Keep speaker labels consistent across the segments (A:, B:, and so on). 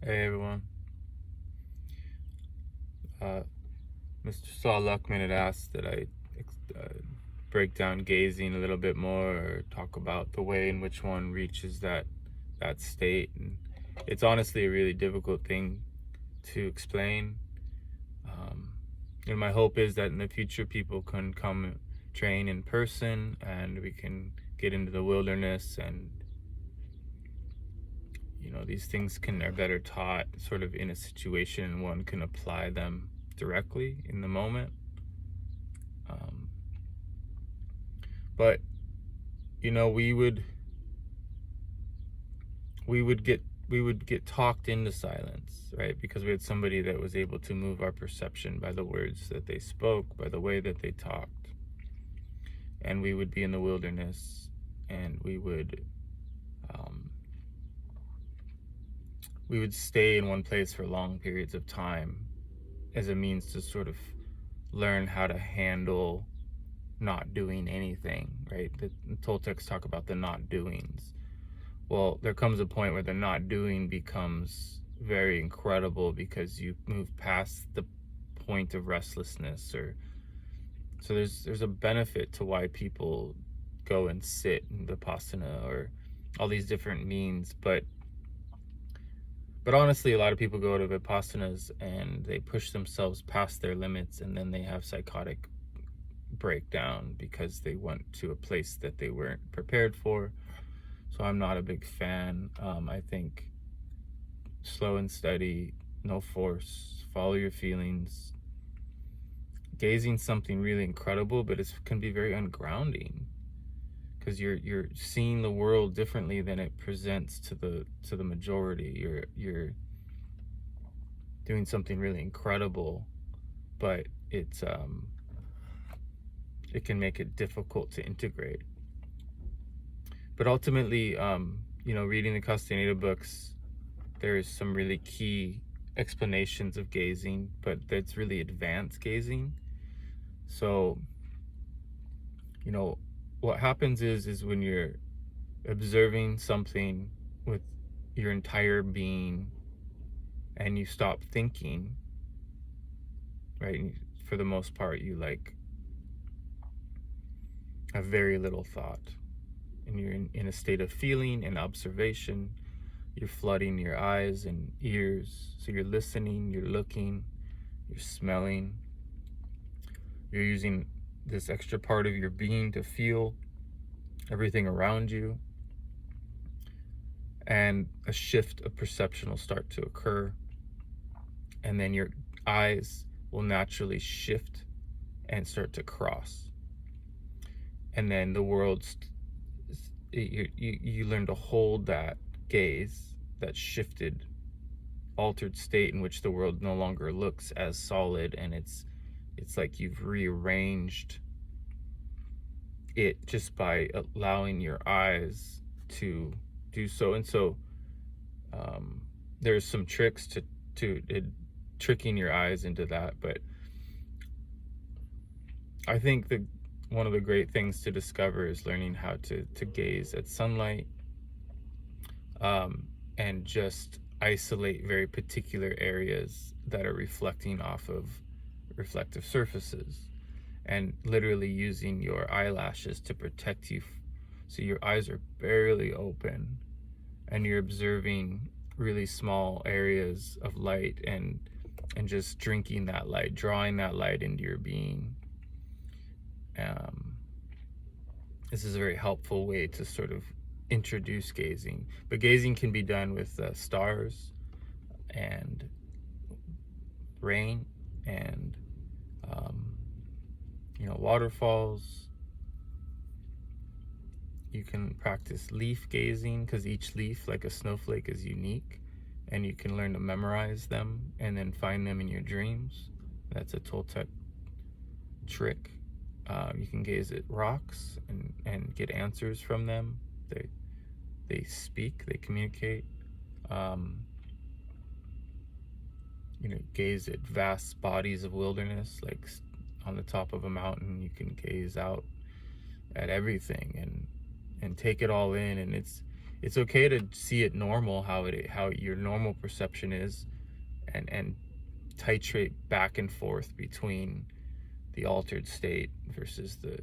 A: Hey everyone. Uh, Mr. Saul Luckman had asked that I uh, break down gazing a little bit more, or talk about the way in which one reaches that state. And it's honestly a really difficult thing to explain. Um, and my hope is that in the future people can come train in person, and we can get into the wilderness, and these things are better taught sort of in a situation, and one can apply them directly in the moment. um, but we would get talked into silence, right? Because we had somebody that was able to move our perception by the words that they spoke, by the way that they talked. And we would be in the wilderness, and um, we would stay in one place for long periods of time as a means to sort of learn how to handle not doing anything, right? The Toltecs talk about the not doings. Well, there comes a point where the not doing becomes very incredible, because you move past the point of restlessness. Or so there's a benefit to why people go and sit in vipassana, or all these different means. But honestly, a lot of people go to vipassanas and they push themselves past their limits, and then they have psychotic breakdown because they went to a place that they weren't prepared for. So I'm not a big fan. I think slow and steady, no force, follow your feelings. Gazing something really incredible, but it can be very ungrounding, because you're seeing the world differently than it presents to the majority. You're doing something really incredible, but it can make it difficult to integrate. But ultimately, reading the Castaneda books, there's some really key explanations of gazing, but that's really advanced gazing. So, what happens is when you're observing something with your entire being, and you stop thinking, right? And for the most part, you have very little thought, and you're in a state of feeling and observation. You're flooding your eyes and ears, so you're listening, you're looking, you're smelling. You're using this extra part of your being to feel everything around you, and a shift of perception will start to occur, and then your eyes will naturally shift and start to cross, and then the you learn to hold that gaze, that shifted, altered state in which the world no longer looks as solid, and it's like you've rearranged it just by allowing your eyes to do so. And so there's some tricks to tricking your eyes into that. But I think that one of the great things to discover is learning how to gaze at sunlight, and just isolate very particular areas that are reflecting off of reflective surfaces, and literally using your eyelashes to protect you. So your eyes are barely open, and you're observing really small areas of light, and just drinking that light, drawing that light into your being. This is a very helpful way to sort of introduce gazing. But gazing can be done with stars and rain, and waterfalls. You can practice leaf gazing, because each leaf, like a snowflake, is unique, and you can learn to memorize them and then find them in your dreams. That's a Toltec trick. You can gaze at rocks and get answers from them. They speak, they communicate. Gaze at vast bodies of wilderness, like on the top of a mountain. You can gaze out at everything and take it all in, and it's okay to see it normal, how your normal perception is, and titrate back and forth between the altered state versus the.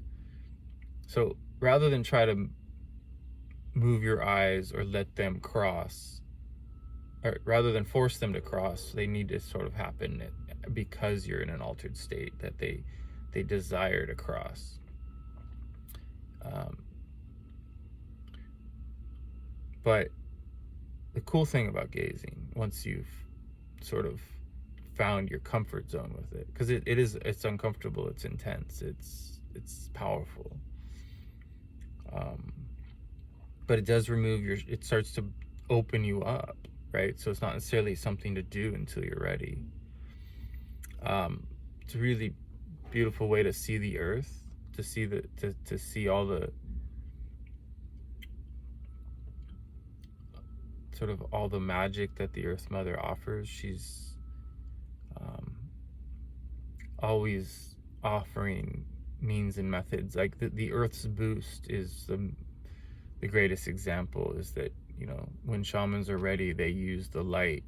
A: So rather than try to move your eyes or let them cross, or rather than force them to cross, they need to sort of happen because you're in an altered state that they desire to cross. But the cool thing about gazing, once you've sort of found your comfort zone with it, because it's uncomfortable, it's intense, it's powerful, but it does remove it starts to open you up, right? So it's not necessarily something to do until you're ready. It's a really beautiful way to see the earth, to see to see all the sort of all the magic that the Earth Mother offers. She's always offering means and methods. Like the Earth's boost is the greatest example, is that, you know, when shamans are ready, they use the light,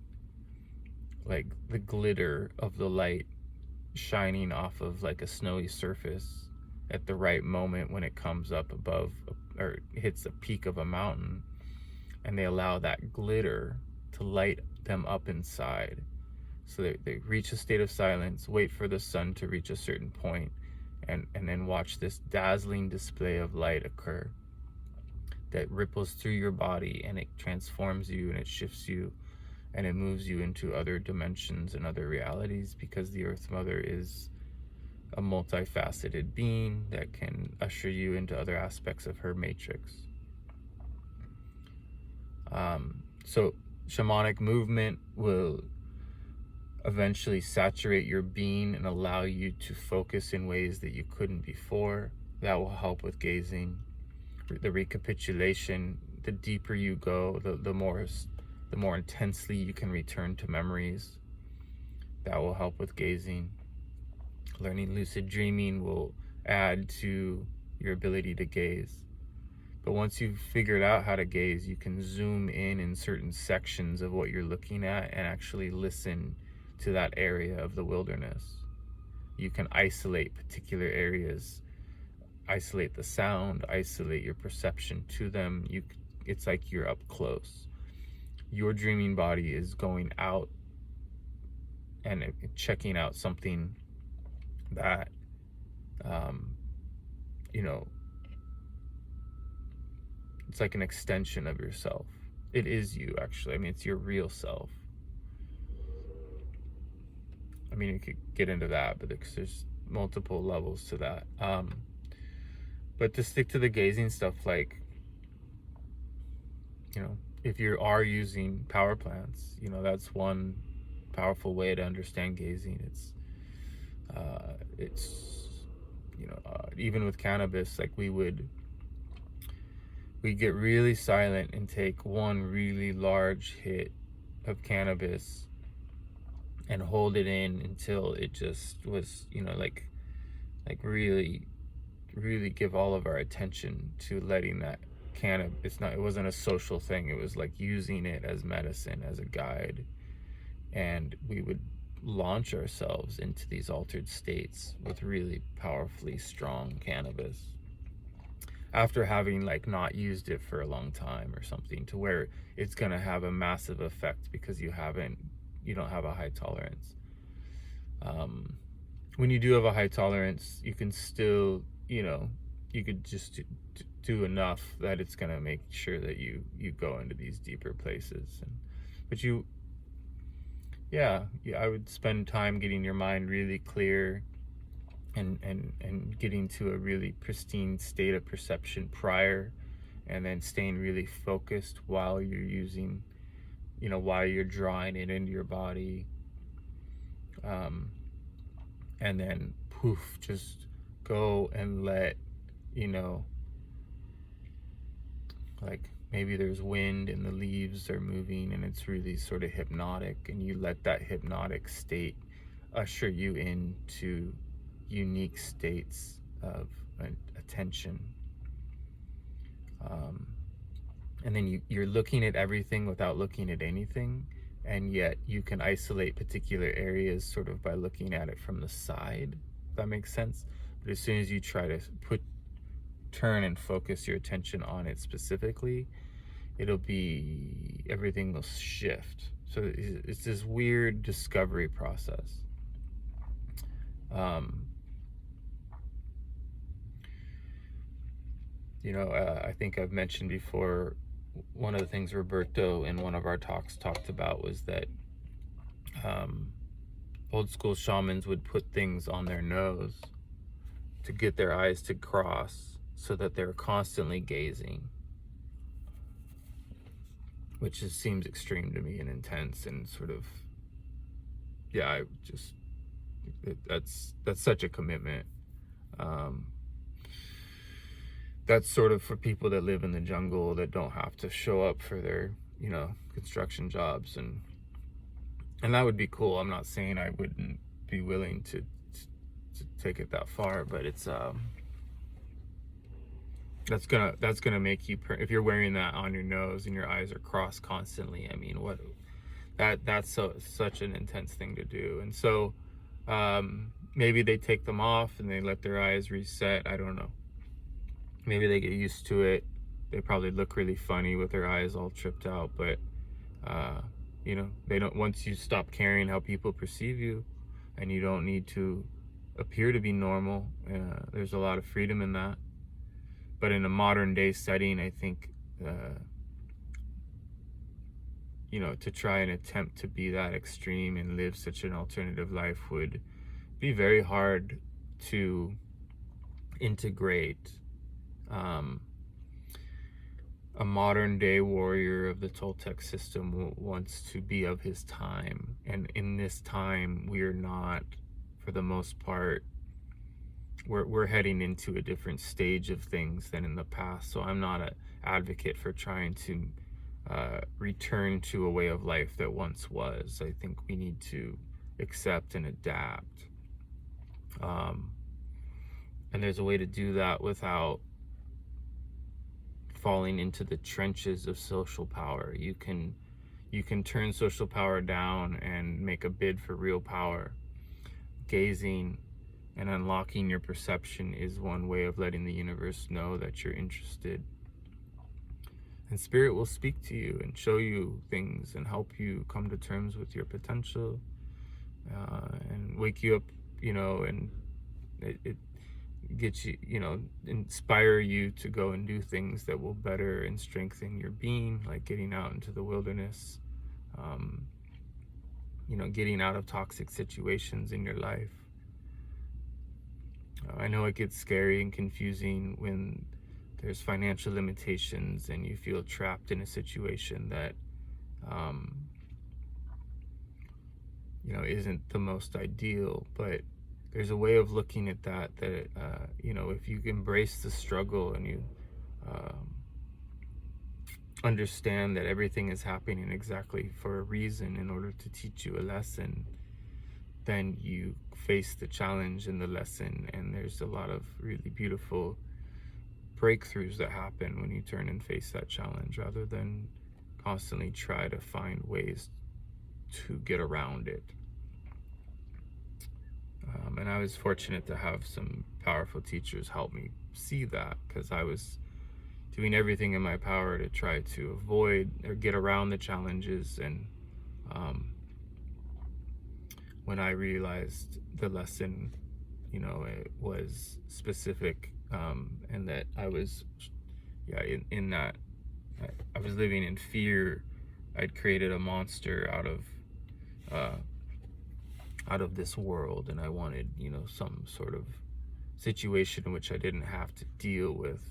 A: like the glitter of the light shining off of like a snowy surface at the right moment when it comes up above or hits the peak of a mountain, and they allow that glitter to light them up inside. So they reach a state of silence, wait for the sun to reach a certain point, and then watch this dazzling display of light occur that ripples through your body, and it transforms you, and it shifts you, and it moves you into other dimensions and other realities, because the Earth Mother is a multifaceted being that can usher you into other aspects of her matrix. So shamanic movement will eventually saturate your being and allow you to focus in ways that you couldn't before. That will help with gazing. The recapitulation, the deeper you go, the more intensely you can return to memories. That will help with gazing. Learning lucid dreaming will add to your ability to gaze. But once you've figured out how to gaze, you can zoom in certain sections of what you're looking at and actually listen to that area of the wilderness. You can isolate particular areas, isolate the sound, isolate your perception to them. It's like you're up close. Your dreaming body is going out and checking out something that, you know, it's like an extension of yourself. It is you, actually. I mean, it's your real self. I mean, you could get into that, but there's multiple levels to that. But to stick to the gazing stuff, like, you know, if you are using power plants, you know, that's one powerful way to understand gazing. It's you know, even with cannabis, like we get really silent and take one really large hit of cannabis and hold it in until it just was, you know, like really give all of our attention to letting that cannabis. It wasn't a social thing. It was like using it as medicine, as a guide. And we would launch ourselves into these altered states with really powerfully strong cannabis after having like not used it for a long time or something, to where it's going to have a massive effect because you don't have a high tolerance. When you do have a high tolerance, you can still, you know, you could just do enough that it's going to make sure that you go into these deeper places. But I would spend time getting your mind really clear and getting to a really pristine state of perception prior, and then staying really focused while you're using, you know, while you're drawing it into your body. And then poof, just go and let, you know, like maybe there's wind and the leaves are moving and it's really sort of hypnotic, and you let that hypnotic state usher you into unique states of attention. and then you're looking at everything without looking at anything, and yet you can isolate particular areas sort of by looking at it from the side, if that makes sense. But as soon as you try to turn and focus your attention on it specifically, everything will shift. So it's this weird discovery process. um, I think I've mentioned before, one of the things Roberto in one of our talks talked about was that um, old school shamans would put things on their nose to get their eyes to cross so that they're constantly gazing, which just seems extreme to me and intense and sort of, I just, that's such a commitment. Um, that's sort of for people that live in the jungle that don't have to show up for their, construction jobs, and that would be cool. I'm not saying I wouldn't be willing to take it that far, but it's that's gonna make you, if you're wearing that on your nose and your eyes are crossed constantly. I mean, that's such an intense thing to do. And so maybe they take them off and they let their eyes reset. I don't know. Maybe they get used to it. They probably look really funny with their eyes all tripped out, but they don't. Once you stop caring how people perceive you, and you don't need to appear to be normal, there's a lot of freedom in that. But in a modern day setting, I think to try and attempt to be that extreme and live such an alternative life would be very hard to integrate. A modern day warrior of the Toltec system wants to be of his time, and in this time we're not, for the most part, we're heading into a different stage of things than in the past. So I'm not an advocate for trying to return to a way of life that once was. I think we need to accept and adapt, and there's a way to do that without falling into the trenches of social power. You can turn social power down and make a bid for real power. Gazing and unlocking your perception is one way of letting the universe know that you're interested. And spirit will speak to you and show you things and help you come to terms with your potential, and wake you up, and it gets you, inspire you to go and do things that will better and strengthen your being, like getting out into the wilderness, getting out of toxic situations in your life. I know it gets scary and confusing when there's financial limitations and you feel trapped in a situation that isn't the most ideal, but there's a way of looking at that if you embrace the struggle and you understand that everything is happening exactly for a reason in order to teach you a lesson, then you face the challenge and the lesson, and there's a lot of really beautiful breakthroughs that happen when you turn and face that challenge, rather than constantly try to find ways to get around it. And I was fortunate to have some powerful teachers help me see that, because I was doing everything in my power to try to avoid or get around the challenges. And when I realized the lesson, it was specific, and that I was, in that I was living in fear. I'd created a monster out of this world, and I wanted, some sort of situation in which I didn't have to deal with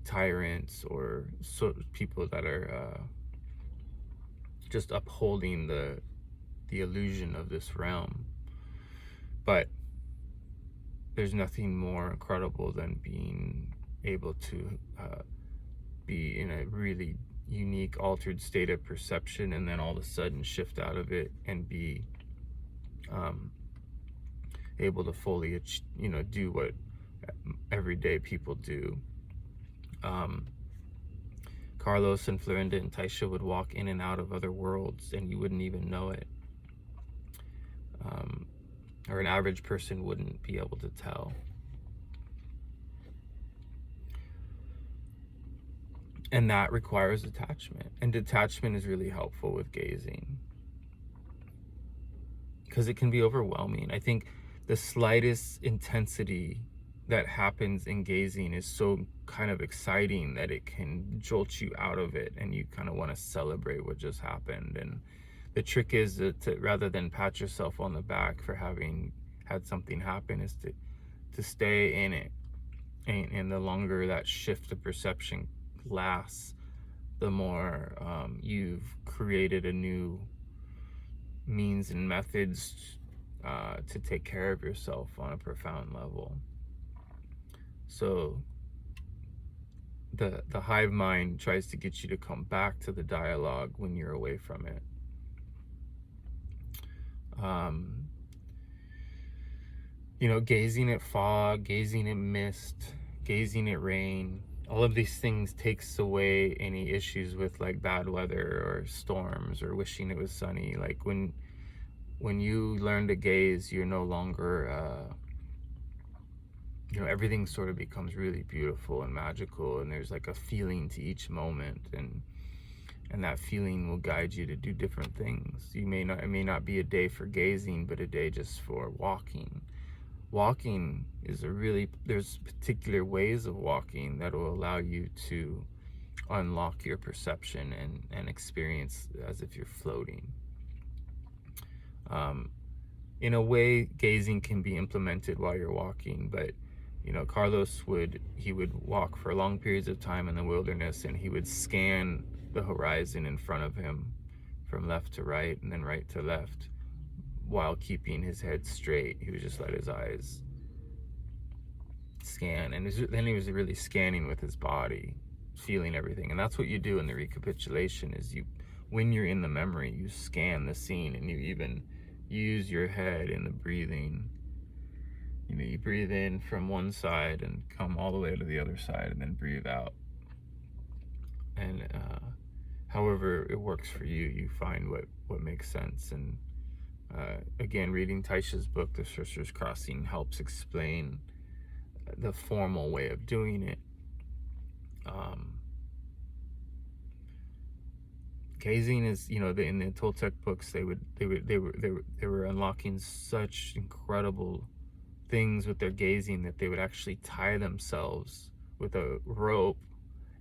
A: tyrants or people that are just upholding the illusion of this realm. But there's nothing more incredible than being able to be in a really unique, altered state of perception, and then all of a sudden shift out of it and be able to fully, do what everyday people do. Um, Carlos and Florinda and Taisha would walk in and out of other worlds and you wouldn't even know it. Or an average person wouldn't be able to tell. And that requires detachment. And detachment is really helpful with gazing, because it can be overwhelming. I think the slightest intensity that happens in gazing is so kind of exciting that it can jolt you out of it and you kind of want to celebrate what just happened. And the trick is to rather than pat yourself on the back for having had something happen, is to stay in it. And the longer that shift of perception lasts, the more you've created a new means and methods to take care of yourself on a profound level. So the hive mind tries to get you to come back to the dialogue when you're away from it. Gazing at fog, gazing at mist, gazing at rain, all of these things takes away any issues with like bad weather or storms or wishing it was sunny. Like when you learn to gaze, you're no longer everything sort of becomes really beautiful and magical, and there's like a feeling to each moment, and that feeling will guide you to do different things. It may not be a day for gazing, but a day just for walking. Walking is there's particular ways of walking that will allow you to unlock your perception and experience as if you're floating. In a way, gazing can be implemented while you're walking, but Carlos would walk for long periods of time in the wilderness, and he would scan the horizon in front of him from left to right and then right to left while keeping his head straight. He would just let his eyes scan, and then he was really scanning with his body, feeling everything. And that's what you do in the recapitulation, is when you're in the memory, you scan the scene, and you even use your head in the breathing. You breathe in from one side and come all the way to the other side, and then breathe out. And however it works for you, you find what makes sense. And again, reading Taisha's book, The Sorcerer's Crossing, helps explain the formal way of doing it. Gazing is, in the Toltec books, they were unlocking such incredible things with their gazing that they would actually tie themselves with a rope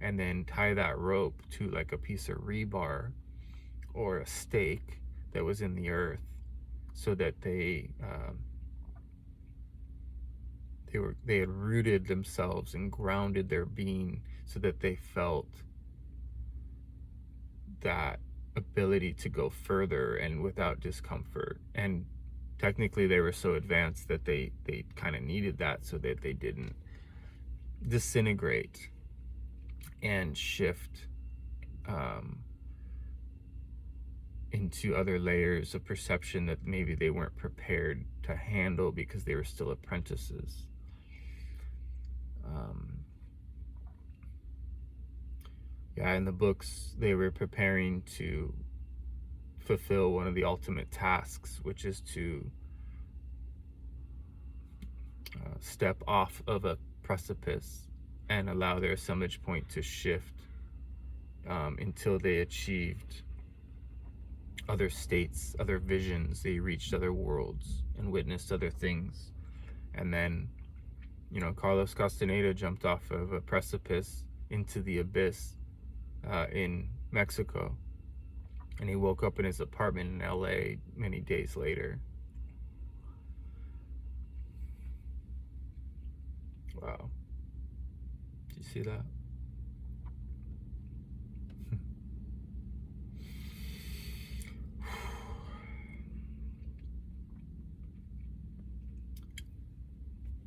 A: and then tie that rope to like a piece of rebar or a stake that was in the earth, so that they had rooted themselves and grounded their being, so that they felt that ability to go further and without discomfort. And technically they were so advanced that they kind of needed that, so that they didn't disintegrate and shift into other layers of perception that maybe they weren't prepared to handle because they were still apprentices. In the books, they were preparing to fulfill one of the ultimate tasks, which is to step off of a precipice and allow their assemblage point to shift until they achieved other states, other visions. They reached other worlds and witnessed other things. And then, Carlos Castaneda jumped off of a precipice into the abyss in Mexico. And he woke up in his apartment in LA many days later. Wow. Did you see that?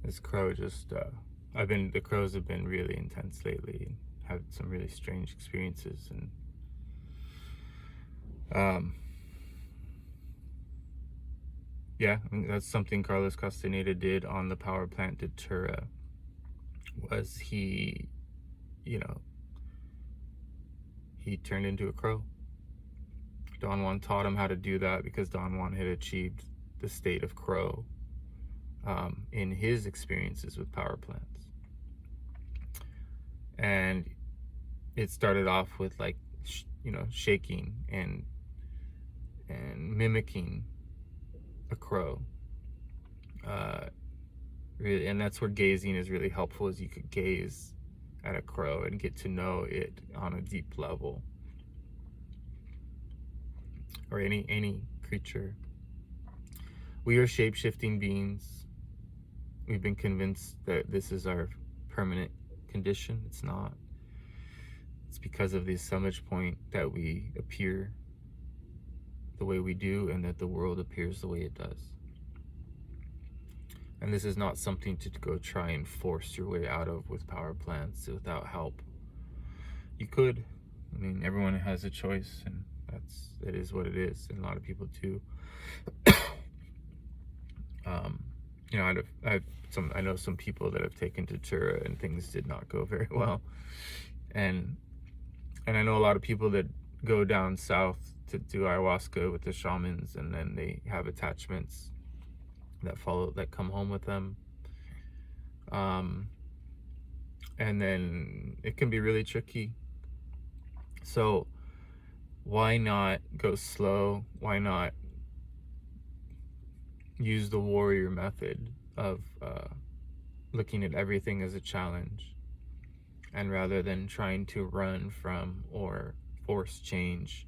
A: This crow just, the crows have been really intense lately and had some really strange experiences. And I mean, that's something Carlos Castaneda did on the power plant de Tura, was he you know, he turned into a crow. Don Juan taught him how to do that because Don Juan had achieved the state of crow in his experiences with power plants. And it started off with like, shaking and mimicking a crow. Really, and that's where gazing is really helpful, is you could gaze at a crow and get to know it on a deep level, or any creature. We are shape-shifting beings. We've been convinced that this is our permanent condition. It's not. It's because of the assemblage point that we appear the way we do, and that the world appears the way it does. And this is not something to go try and force your way out of with power plants without help. You could. I mean, everyone has a choice, and it is what it is, and a lot of people do. I know some people that have taken Datura and things did not go very well, and I know a lot of people that go down south to do ayahuasca with the shamans, and then they have attachments that come home with them, and then it can be really tricky. So why not go slow? Why not use the warrior method of looking at everything as a challenge, and rather than trying to run from or force change,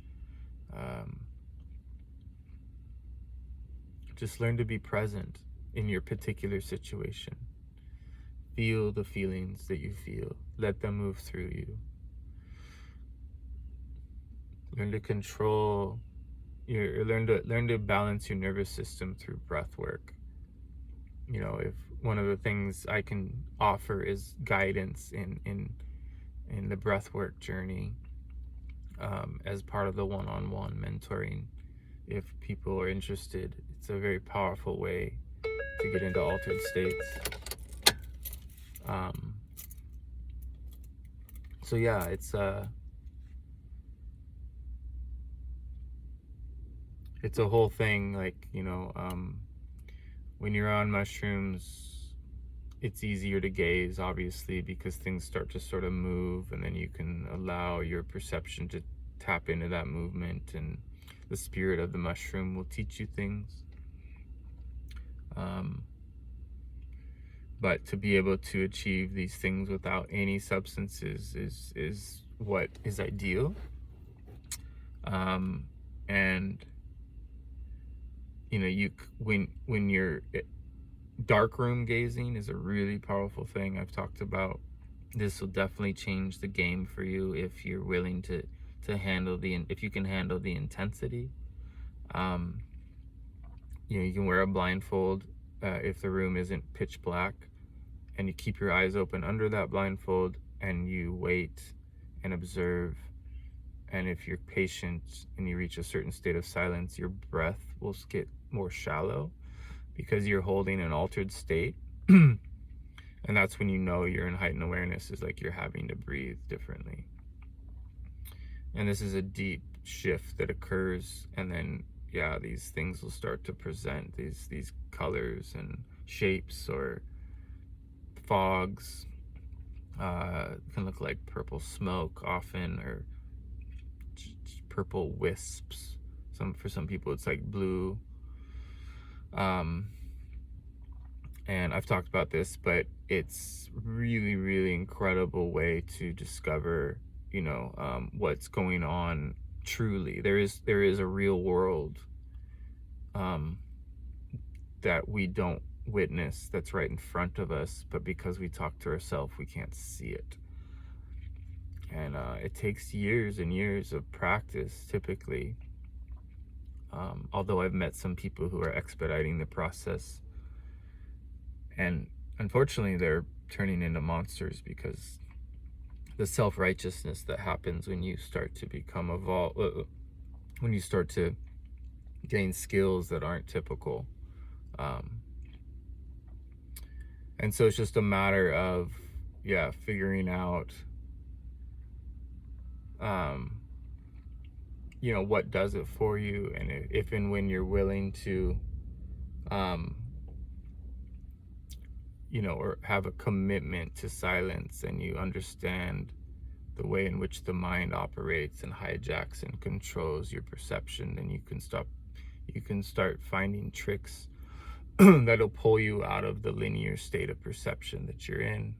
A: just learn to be present in your particular situation. Feel the feelings that you feel. Let them move through you. Learn to control learn to balance your nervous system through breath work. If one of the things I can offer is guidance in the breath work journey, as part of the one-on-one mentoring, if people are interested, it's a very powerful way to get into altered states. So yeah, it's a whole thing. Like, when you're on mushrooms, it's easier to gaze, obviously, because things start to sort of move, and then you can allow your perception to tap into that movement, and the spirit of the mushroom will teach you things. But to be able to achieve these things without any substances is what is ideal. And when you're darkroom gazing is a really powerful thing. I've talked about this will definitely change the game for you if you're willing to handle if you can handle the intensity. You can wear a blindfold if the room isn't pitch black, and you keep your eyes open under that blindfold, and you wait and observe. And if you're patient and you reach a certain state of silence, your breath will get more shallow because you're holding an altered state. And that's when you're in heightened awareness, is like you're having to breathe differently. And this is a deep shift that occurs, and then these things will start to present, these colors and shapes, or fogs. Can look like purple smoke often, or purple wisps. For some people it's like blue. And I've talked about this, but it's really, really incredible way to discover what's going on truly. There is a real world that we don't witness, that's right in front of us, but because we talk to ourselves, we can't see it. And it takes years and years of practice, typically. Although I've met some people who are expediting the process, and unfortunately they're turning into monsters, because the self-righteousness that happens when you start to become when you start to gain skills that aren't typical. And so it's just a matter of figuring out um, what does it for you, and if and when you're willing to, um, or have a commitment to silence, and you understand the way in which the mind operates and hijacks and controls your perception, then you can start finding tricks that'll pull you out of the linear state of perception that you're in,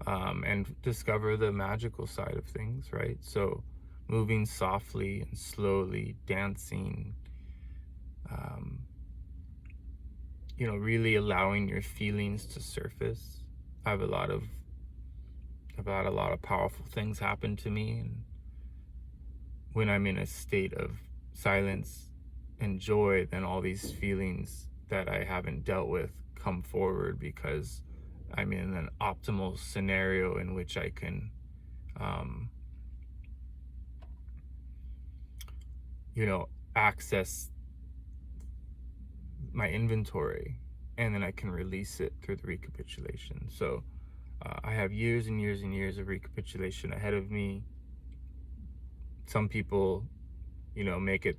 A: and discover the magical side of things, right? So moving softly and slowly, dancing, um, really allowing your feelings to surface. I've had a lot of powerful things happen to me, and when I'm in a state of silence and joy, then all these feelings that I haven't dealt with come forward, because I'm in an optimal scenario in which I can, um, access my inventory, and then I can release it through the recapitulation. So I have years and years and years of recapitulation ahead of me. Some people, make it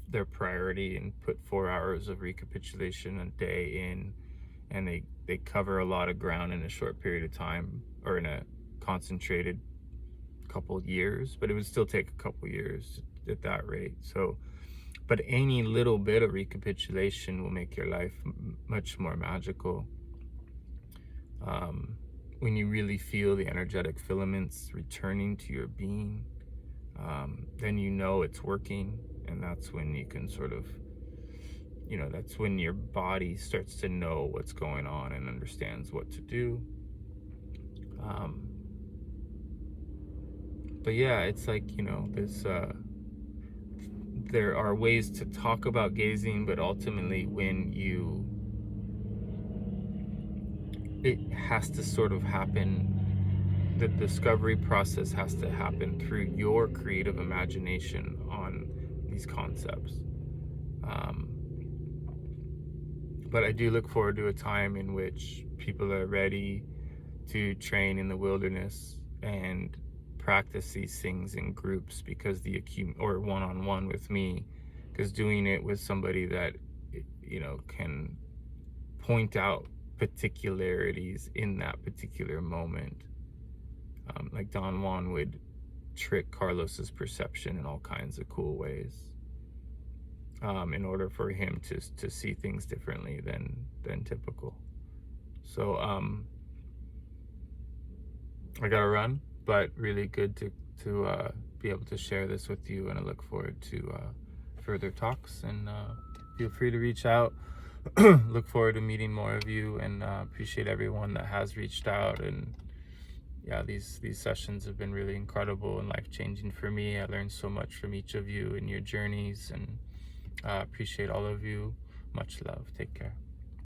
A: their priority and put 4 hours of recapitulation a day in, and they cover a lot of ground in a short period of time, or in a concentrated couple years, but it would still take a couple years at that rate. So, but any little bit of recapitulation will make your life much more magical. When you really feel the energetic filaments returning to your being, then it's working, and that's when you can sort of, that's when your body starts to know what's going on and understands what to do. But yeah, it's like, this, there are ways to talk about gazing, but ultimately it has to sort of happen. The discovery process has to happen through your creative imagination on these concepts. But I do look forward to a time in which people are ready to train in the wilderness and practice these things in groups, because or one-on-one with me, because doing it with somebody that can point out particularities in that particular moment, like Don Juan would trick Carlos's perception in all kinds of cool ways, in order for him to see things differently than typical. So I gotta run, but really good to be able to share this with you, and I look forward to further talks, and feel free to reach out. Look forward to meeting more of you, and appreciate everyone that has reached out. And yeah, these sessions have been really incredible and life-changing for me. I learned so much from each of you and your journeys, and appreciate all of you. Much love. Take care.